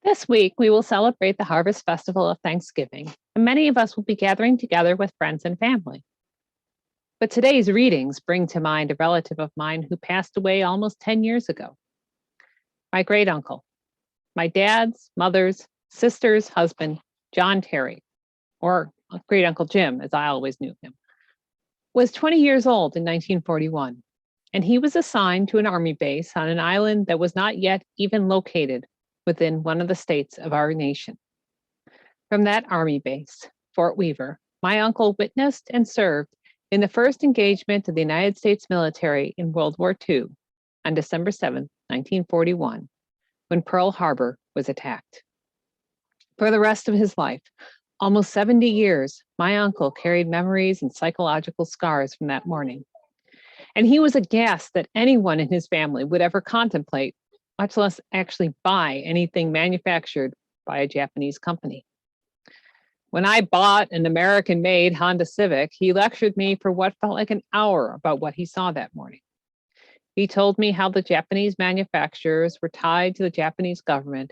This week, we will celebrate the Harvest Festival of Thanksgiving, and many of us will be gathering together with friends and family. But today's readings bring to mind a relative of mine who passed away almost 10 years ago. My great uncle, my dad's, mother's, sister's husband, John Terry, or great uncle Jim, as I always knew him, was 20 years old in 1941, and he was assigned to an army base on an island that was not yet even located within one of the states of our nation. From that army base, Fort Weaver, my uncle witnessed and served in the first engagement of the United States military in World War II on December 7, 1941, when Pearl Harbor was attacked. For the rest of his life, almost 70 years, my uncle carried memories and psychological scars from that morning. And he was aghast that anyone in his family would ever contemplate, much less actually buy anything manufactured by a Japanese company. When I bought an American-made Honda Civic, he lectured me for what felt like an hour about what he saw that morning. He told me how the Japanese manufacturers were tied to the Japanese government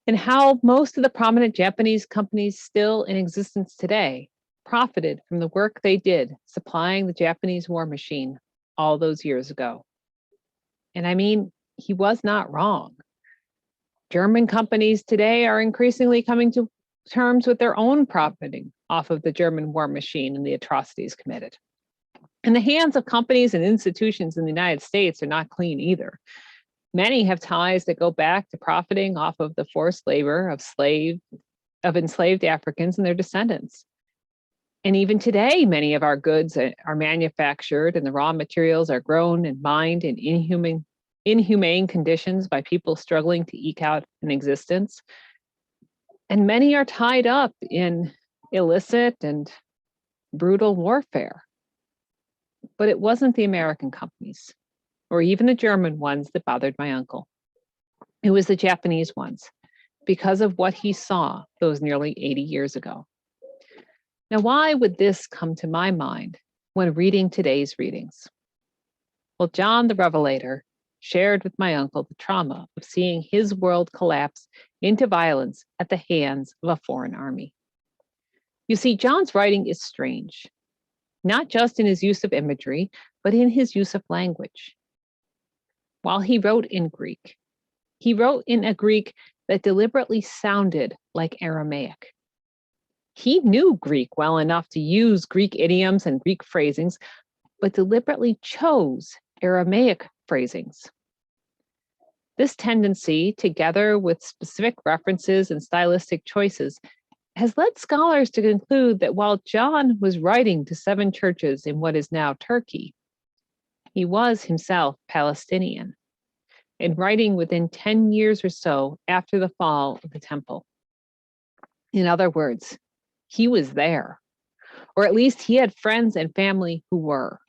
and how most of the prominent Japanese companies still in existence today profited from the work they did supplying the Japanese war machine all those years ago. And I mean, he was not wrong. German companies today are increasingly coming to terms with their own profiting off of the German war machine and the atrocities committed. And the hands of companies and institutions in the United States are not clean either. Many have ties that go back to profiting off of the forced labor of enslaved Africans and their descendants. And even today, many of our goods are manufactured and the raw materials are grown and mined in inhumane conditions by people struggling to eke out an existence. And many are tied up in illicit and brutal warfare. But it wasn't the American companies, or even the German ones, that bothered my uncle. It was the Japanese ones, because of what he saw those nearly 80 years ago. Now, why would this come to my mind when reading today's readings? Well, John the Revelator shared with my uncle the trauma of seeing his world collapse into violence at the hands of a foreign army. You see, John's writing is strange, not just in his use of imagery, but in his use of language. While he wrote in Greek, he wrote in a Greek that deliberately sounded like Aramaic. He knew Greek well enough to use Greek idioms and Greek phrasings, but deliberately chose Aramaic phrasings. This tendency, together with specific references and stylistic choices, has led scholars to conclude that while John was writing to 7 churches in what is now Turkey, he was himself Palestinian, and writing within 10 years or so after the fall of the temple. In other words, he was there, or at least he had friends and family who were.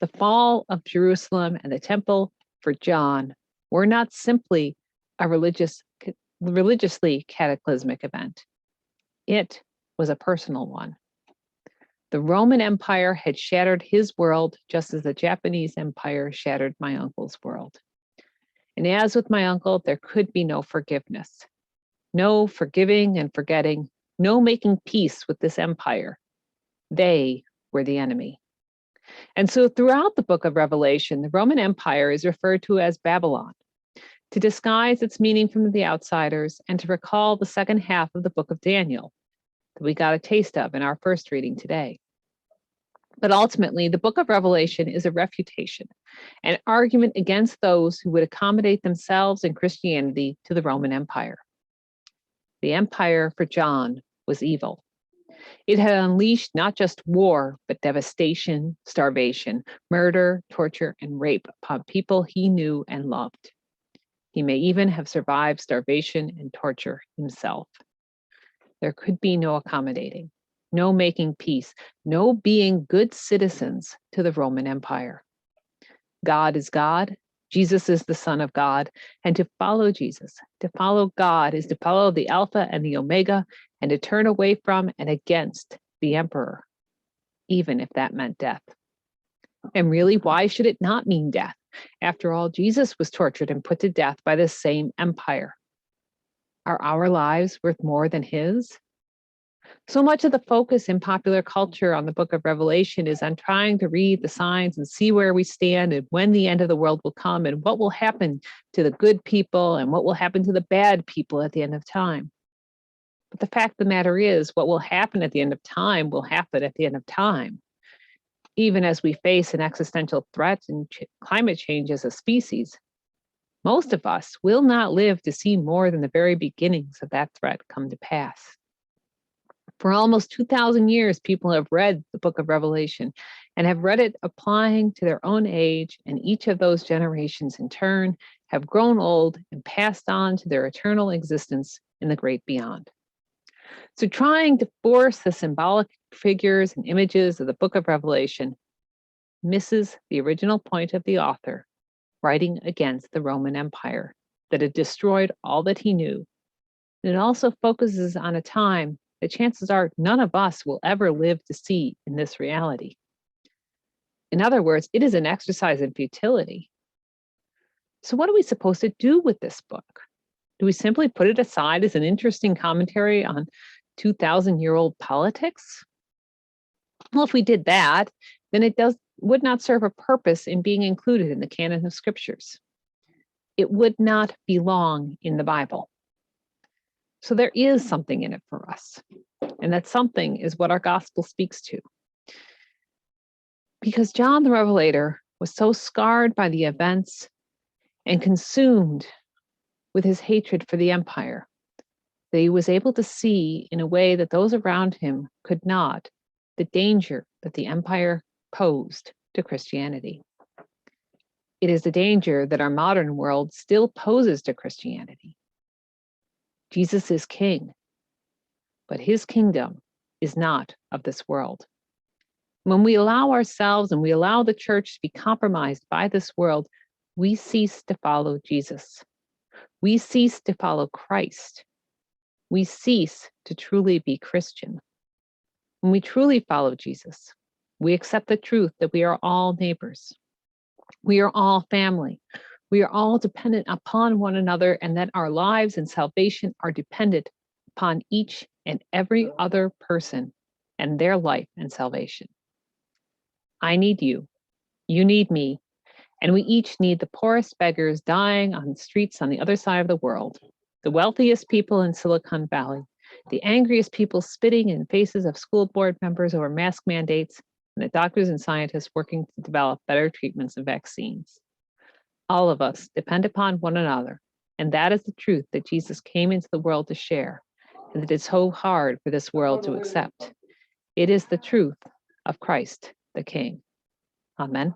The fall of Jerusalem and the temple for John were not simply a religiously cataclysmic event. It was a personal one. The Roman Empire had shattered his world just as the Japanese Empire shattered my uncle's world. And as with my uncle, there could be no forgiveness, no forgiving and forgetting, no making peace with this empire. They were the enemy. And so throughout the book of Revelation, the Roman Empire is referred to as Babylon, to disguise its meaning from the outsiders and to recall the second half of the book of Daniel that we got a taste of in our first reading today. But ultimately, the book of Revelation is a refutation, an argument against those who would accommodate themselves and Christianity to the Roman Empire. The empire for John was evil. It had unleashed not just war, but devastation, starvation, murder, torture, and rape upon people he knew and loved. He may even have survived starvation and torture himself. There could be no accommodating, no making peace, no being good citizens to the Roman Empire. God is God, Jesus is the Son of God, and to follow Jesus, to follow God, is to follow the Alpha and the Omega, and to turn away from and against the emperor, even if that meant death. And really, why should it not mean death? After all, Jesus was tortured and put to death by the same empire. Are our lives worth more than his? So much of the focus in popular culture on the book of Revelation is on trying to read the signs and see where we stand and when the end of the world will come and what will happen to the good people and what will happen to the bad people at the end of time. But the fact of the matter is, what will happen at the end of time will happen at the end of time. Even as we face an existential threat and climate change as a species, most of us will not live to see more than the very beginnings of that threat come to pass. For almost 2,000 years, people have read the book of Revelation and have read it applying to their own age, and each of those generations in turn have grown old and passed on to their eternal existence in the great beyond. So trying to force the symbolic figures and images of the book of Revelation misses the original point of the author, writing against the Roman Empire that had destroyed all that he knew. And it also focuses on a time that chances are none of us will ever live to see in this reality. In other words, it is an exercise in futility. So what are we supposed to do with this book? Do we simply put it aside as an interesting commentary on 2,000-year-old politics? Well, if we did that, then it would not serve a purpose in being included in the canon of scriptures. It would not belong in the Bible. So there is something in it for us. And that something is what our gospel speaks to. Because John the Revelator was so scarred by the events and consumed with his hatred for the empire that he was able to see in a way that those around him could not, the danger that the empire posed to Christianity. It is the danger that our modern world still poses to Christianity. Jesus is king, but his kingdom is not of this world. When we allow ourselves and we allow the church to be compromised by this world, we cease to follow Jesus. We cease to follow Christ. We cease to truly be Christian. When we truly follow Jesus, we accept the truth that we are all neighbors. We are all family. We are all dependent upon one another, and that our lives and salvation are dependent upon each and every other person and their life and salvation. I need you. You need me. And we each need the poorest beggars dying on the streets on the other side of the world, the wealthiest people in Silicon Valley, the angriest people spitting in faces of school board members over mask mandates, and the doctors and scientists working to develop better treatments and vaccines. All of us depend upon one another, and that is the truth that Jesus came into the world to share, and that is so hard for this world to accept. It is the truth of Christ the King. Amen.